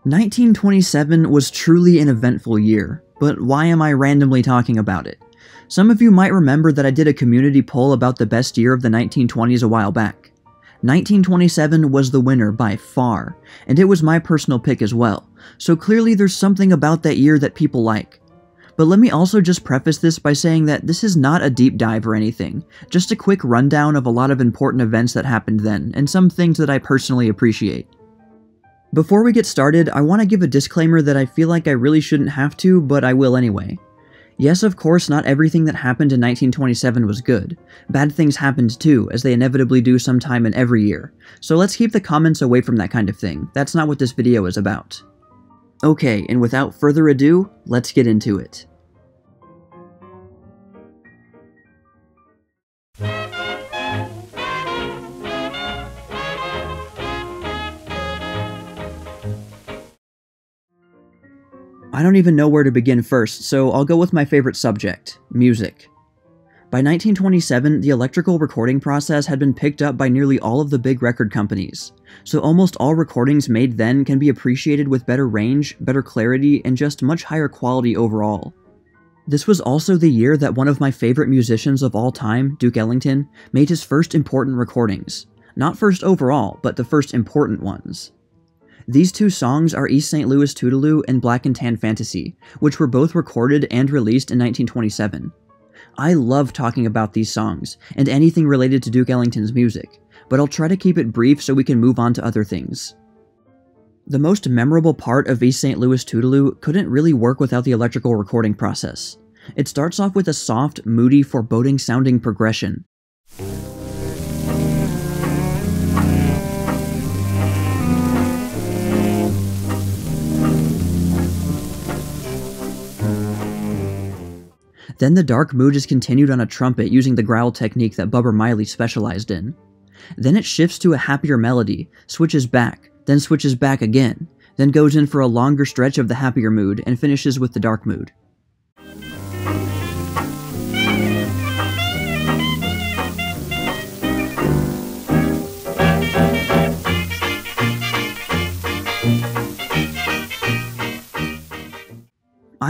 1927 was truly an eventful year, but why am I randomly talking about it? Some of you might remember that I did a community poll about the best year of the 1920s a while back. 1927 was the winner by far, and it was my personal pick as well, so clearly there's something about that year that people like. But let me also just preface this by saying that this is not a deep dive or anything, just a quick rundown of a lot of important events that happened then, and some things that I personally appreciate. Before we get started, I want to give a disclaimer that I feel like I really shouldn't have to, but I will anyway. Yes, of course, not everything that happened in 1927 was good. Bad things happened too, as they inevitably do sometime in every year. So let's keep the comments away from that kind of thing. That's not what this video is about. Okay, and without further ado, let's get into it. I don't even know where to begin first, so I'll go with my favorite subject, music. By 1927, the electrical recording process had been picked up by nearly all of the big record companies, so almost all recordings made then can be appreciated with better range, better clarity, and just much higher quality overall. This was also the year that one of my favorite musicians of all time, Duke Ellington, made his first important recordings. Not first overall, but the first important ones. These two songs are East St. Louis Toodaloo and Black and Tan Fantasy, which were both recorded and released in 1927. I love talking about these songs, and anything related to Duke Ellington's music, but I'll try to keep it brief so we can move on to other things. The most memorable part of East St. Louis Toodaloo couldn't really work without the electrical recording process. It starts off with a soft, moody, foreboding-sounding progression. Then the dark mood is continued on a trumpet using the growl technique that Bubber Miley specialized in. Then it shifts to a happier melody, switches back, then switches back again, then goes in for a longer stretch of the happier mood and finishes with the dark mood.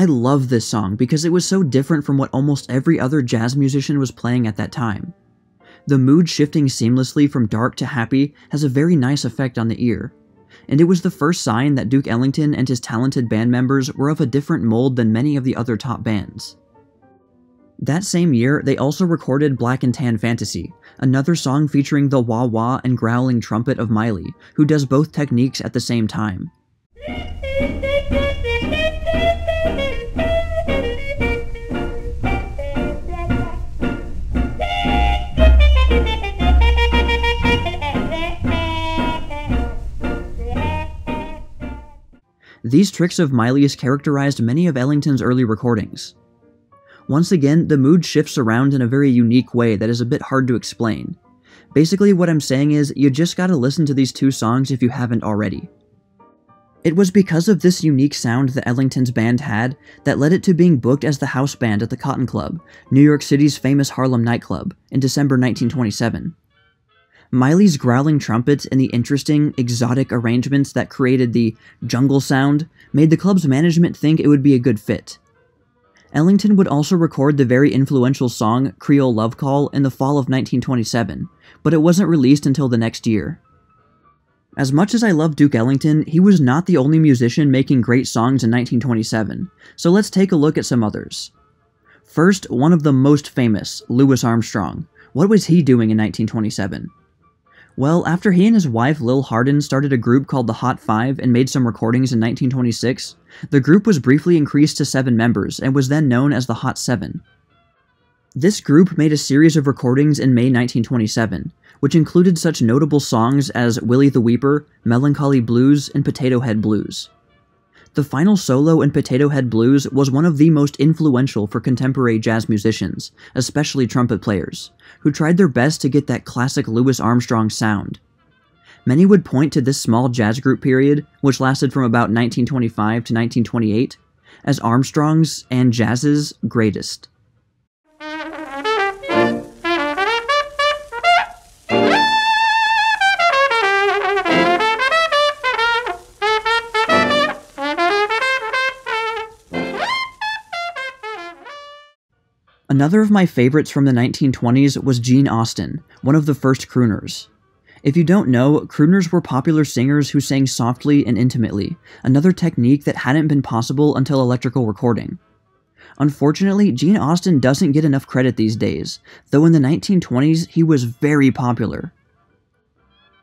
I love this song because it was so different from what almost every other jazz musician was playing at that time. The mood shifting seamlessly from dark to happy has a very nice effect on the ear, and it was the first sign that Duke Ellington and his talented band members were of a different mold than many of the other top bands. That same year, they also recorded Black and Tan Fantasy, another song featuring the wah-wah and growling trumpet of Miley, who does both techniques at the same time. These tricks of Miley's characterized many of Ellington's early recordings. Once again, the mood shifts around in a very unique way that is a bit hard to explain. Basically, what I'm saying is, you just gotta listen to these two songs if you haven't already. It was because of this unique sound that Ellington's band had that led it to being booked as the house band at the Cotton Club, New York City's famous Harlem nightclub, in December 1927. Miley's growling trumpets and the interesting, exotic arrangements that created the jungle sound made the club's management think it would be a good fit. Ellington would also record the very influential song Creole Love Call in the fall of 1927, but it wasn't released until the next year. As much as I love Duke Ellington, he was not the only musician making great songs in 1927, so let's take a look at some others. First, one of the most famous, Louis Armstrong. What was he doing in 1927? Well, after he and his wife Lil Hardin started a group called the Hot Five and made some recordings in 1926, the group was briefly increased to 7 members and was then known as the Hot Seven. This group made a series of recordings in May 1927, which included such notable songs as Willie the Weeper, Melancholy Blues, and Potato Head Blues. The final solo in Potato Head Blues was one of the most influential for contemporary jazz musicians, especially trumpet players, who tried their best to get that classic Louis Armstrong sound. Many would point to this small jazz group period, which lasted from about 1925 to 1928, as Armstrong's and jazz's greatest. Another of my favorites from the 1920s was Gene Austen, one of the first crooners. If you don't know, crooners were popular singers who sang softly and intimately, another technique that hadn't been possible until electrical recording. Unfortunately, Gene Austen doesn't get enough credit these days, though in the 1920s he was very popular.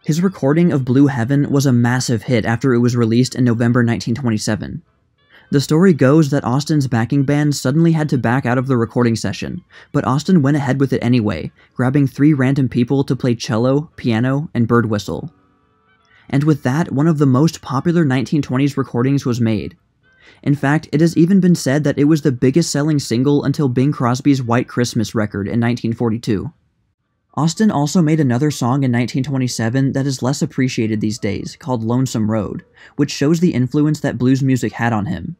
His recording of Blue Heaven was a massive hit after it was released in November 1927. The story goes that Austen's backing band suddenly had to back out of the recording session, but Austen went ahead with it anyway, grabbing 3 random people to play cello, piano, and bird whistle. And with that, one of the most popular 1920s recordings was made. In fact, it has even been said that it was the biggest selling single until Bing Crosby's White Christmas record in 1942. Austen also made another song in 1927 that is less appreciated these days, called Lonesome Road, which shows the influence that blues music had on him.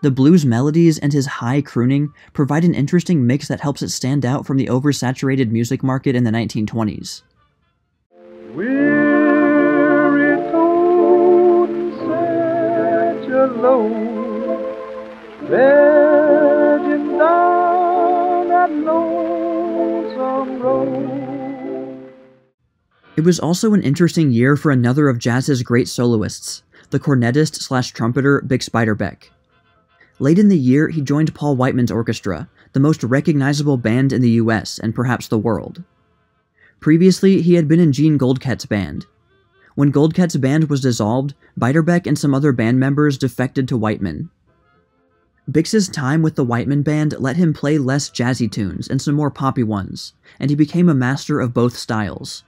The blues melodies and his high crooning provide an interesting mix that helps it stand out from the oversaturated music market in the 1920s. Weary tones such a load, begging down that lonesome road. It was also an interesting year for another of jazz's great soloists, the cornetist/trumpeter Bix Beiderbecke. Late in the year, he joined Paul Whiteman's orchestra, the most recognizable band in the US and perhaps the world. Previously, he had been in Gene Goldkette's band. When Goldkette's band was dissolved, Beiderbecke and some other band members defected to Whiteman. Bix's time with the Whiteman band let him play less jazzy tunes and some more poppy ones, and he became a master of both styles.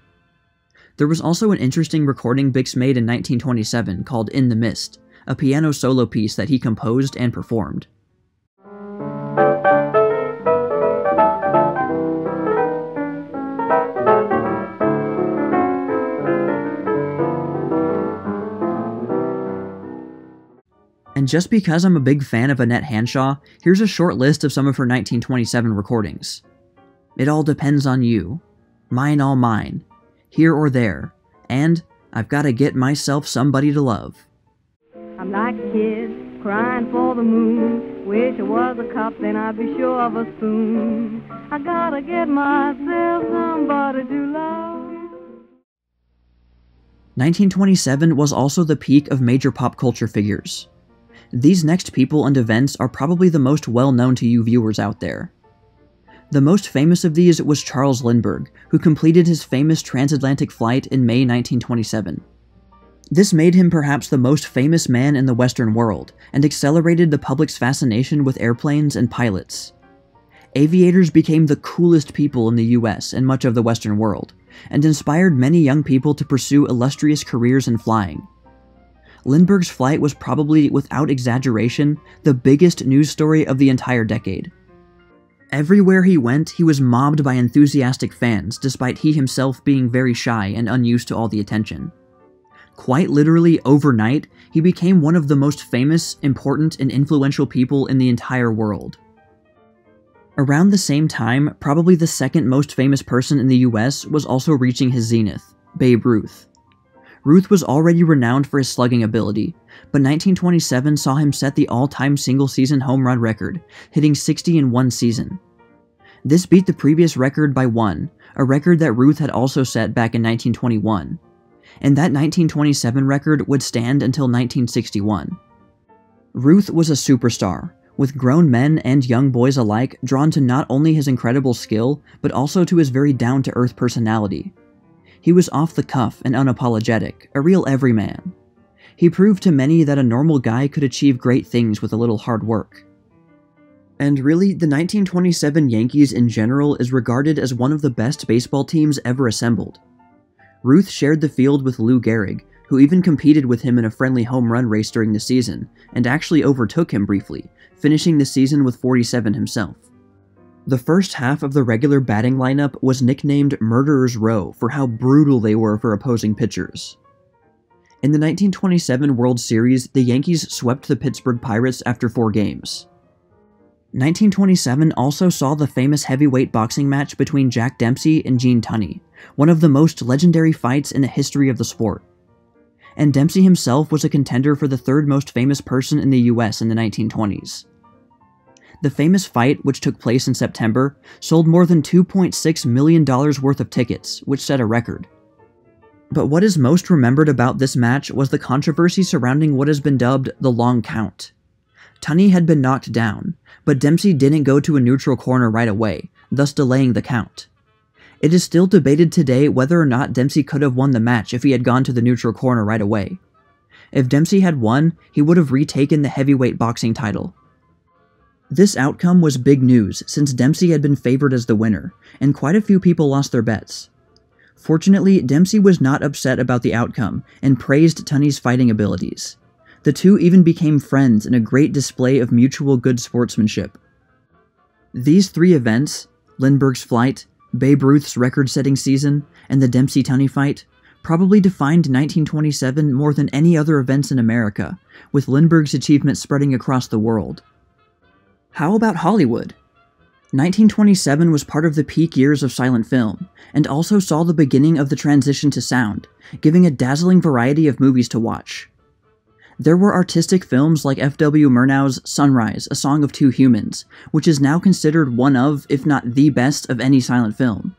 There was also an interesting recording Bix made in 1927 called In the Mist, a piano solo piece that he composed and performed. And just because I'm a big fan of Annette Hanshaw, here's a short list of some of her 1927 recordings. It All Depends on You, Mine All Mine, Here or There, and I've Gotta Get Myself Somebody to Love. I'm like a kid crying for the moon. Wish I was a cup, then I'd be sure of a spoon. I gotta get myself somebody to love. 1927 was also the peak of major pop culture figures. These next people and events are probably the most well-known to you viewers out there. The most famous of these was Charles Lindbergh, who completed his famous transatlantic flight in May 1927. This made him perhaps the most famous man in the Western world, and accelerated the public's fascination with airplanes and pilots. Aviators became the coolest people in the US and much of the Western world, and inspired many young people to pursue illustrious careers in flying. Lindbergh's flight was probably, without exaggeration, the biggest news story of the entire decade. Everywhere he went, he was mobbed by enthusiastic fans, despite he himself being very shy and unused to all the attention. Quite literally overnight, he became one of the most famous, important, and influential people in the entire world. Around the same time, probably the second most famous person in the US was also reaching his zenith, Babe Ruth. Ruth was already renowned for his slugging ability, but 1927 saw him set the all-time single-season home run record, hitting 60 in one season. This beat the previous record by 1, a record that Ruth had also set back in 1921. And that 1927 record would stand until 1961. Ruth was a superstar, with grown men and young boys alike drawn to not only his incredible skill, but also to his very down-to-earth personality. He was off the cuff and unapologetic, a real everyman. He proved to many that a normal guy could achieve great things with a little hard work. And really, the 1927 Yankees in general is regarded as one of the best baseball teams ever assembled. Ruth shared the field with Lou Gehrig, who even competed with him in a friendly home run race during the season, and actually overtook him briefly, finishing the season with 47 himself. The first half of the regular batting lineup was nicknamed Murderer's Row for how brutal they were for opposing pitchers. In the 1927 World Series, the Yankees swept the Pittsburgh Pirates after 4 games. 1927 also saw the famous heavyweight boxing match between Jack Dempsey and Gene Tunney, one of the most legendary fights in the history of the sport. And Dempsey himself was a contender for the third most famous person in the US in the 1920s. The famous fight, which took place in September, sold more than $2.6 million worth of tickets, which set a record. But what is most remembered about this match was the controversy surrounding what has been dubbed the long count. Tunney had been knocked down, but Dempsey didn't go to a neutral corner right away, thus delaying the count. It is still debated today whether or not Dempsey could have won the match if he had gone to the neutral corner right away. If Dempsey had won, he would have retaken the heavyweight boxing title. This outcome was big news since Dempsey had been favored as the winner, and quite a few people lost their bets. Fortunately, Dempsey was not upset about the outcome and praised Tunney's fighting abilities. The two even became friends in a great display of mutual good sportsmanship. These three events, Lindbergh's flight, Babe Ruth's record-setting season, and the Dempsey-Tunney fight, probably defined 1927 more than any other events in America, with Lindbergh's achievement spreading across the world. How about Hollywood? 1927 was part of the peak years of silent film, and also saw the beginning of the transition to sound, giving a dazzling variety of movies to watch. There were artistic films like F.W. Murnau's Sunrise, A Song of Two Humans, which is now considered one of, if not the best, of any silent film.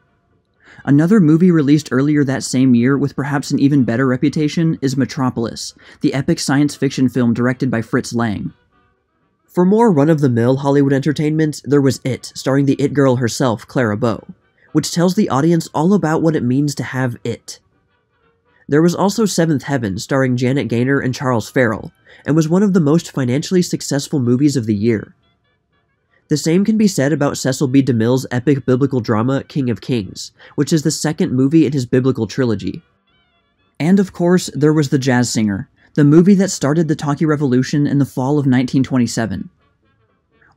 Another movie released earlier that same year with perhaps an even better reputation is Metropolis, the epic science fiction film directed by Fritz Lang. For more run-of-the-mill Hollywood entertainment, there was It, starring the It Girl herself, Clara Bow, which tells the audience all about what it means to have it. There was also Seventh Heaven, starring Janet Gaynor and Charles Farrell, and was one of the most financially successful movies of the year. The same can be said about Cecil B. DeMille's epic biblical drama, King of Kings, which is the second movie in his biblical trilogy. And of course, there was The Jazz Singer, the movie that started the talkie revolution in the fall of 1927.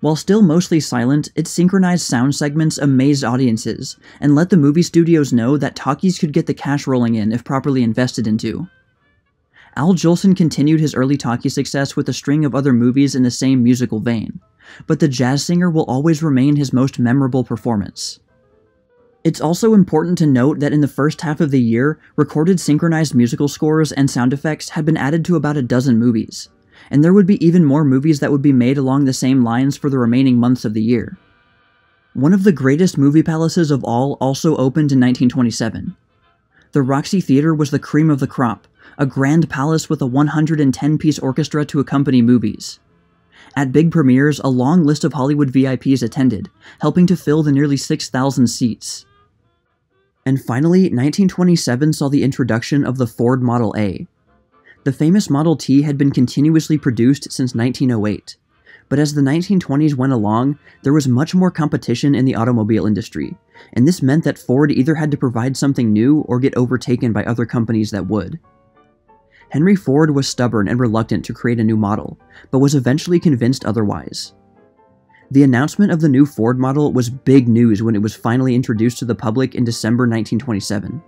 While still mostly silent, its synchronized sound segments amazed audiences, and let the movie studios know that talkies could get the cash rolling in if properly invested into. Al Jolson continued his early talkie success with a string of other movies in the same musical vein, but The Jazz Singer will always remain his most memorable performance. It's also important to note that in the first half of the year, recorded synchronized musical scores and sound effects had been added to about a dozen movies, and there would be even more movies that would be made along the same lines for the remaining months of the year. One of the greatest movie palaces of all also opened in 1927. The Roxy Theater was the cream of the crop, a grand palace with a 110-piece orchestra to accompany movies. At big premieres, a long list of Hollywood VIPs attended, helping to fill the nearly 6,000 seats. And finally, 1927 saw the introduction of the Ford Model A. The famous Model T had been continuously produced since 1908, but as the 1920s went along, there was much more competition in the automobile industry, and this meant that Ford either had to provide something new or get overtaken by other companies that would. Henry Ford was stubborn and reluctant to create a new model, but was eventually convinced otherwise. The announcement of the new Ford model was big news when it was finally introduced to the public in December 1927.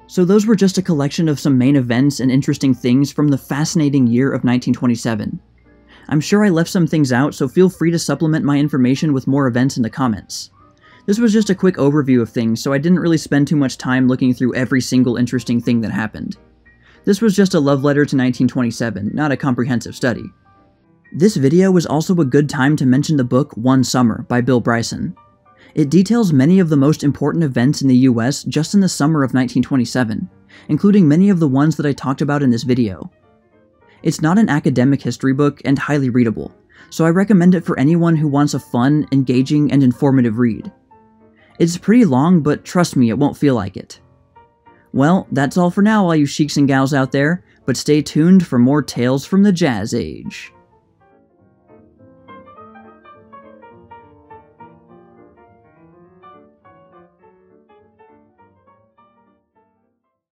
So those were just a collection of some main events and interesting things from the fascinating year of 1927. I'm sure I left some things out, so feel free to supplement my information with more events in the comments. This was just a quick overview of things, so I didn't really spend too much time looking through every single interesting thing that happened. This was just a love letter to 1927, not a comprehensive study. This video was also a good time to mention the book One Summer by Bill Bryson. It details many of the most important events in the US just in the summer of 1927, including many of the ones that I talked about in this video. It's not an academic history book and highly readable, so I recommend it for anyone who wants a fun, engaging, and informative read. It's pretty long, but trust me, it won't feel like it. Well, that's all for now, all you sheiks and gals out there, but stay tuned for more tales from the Jazz Age.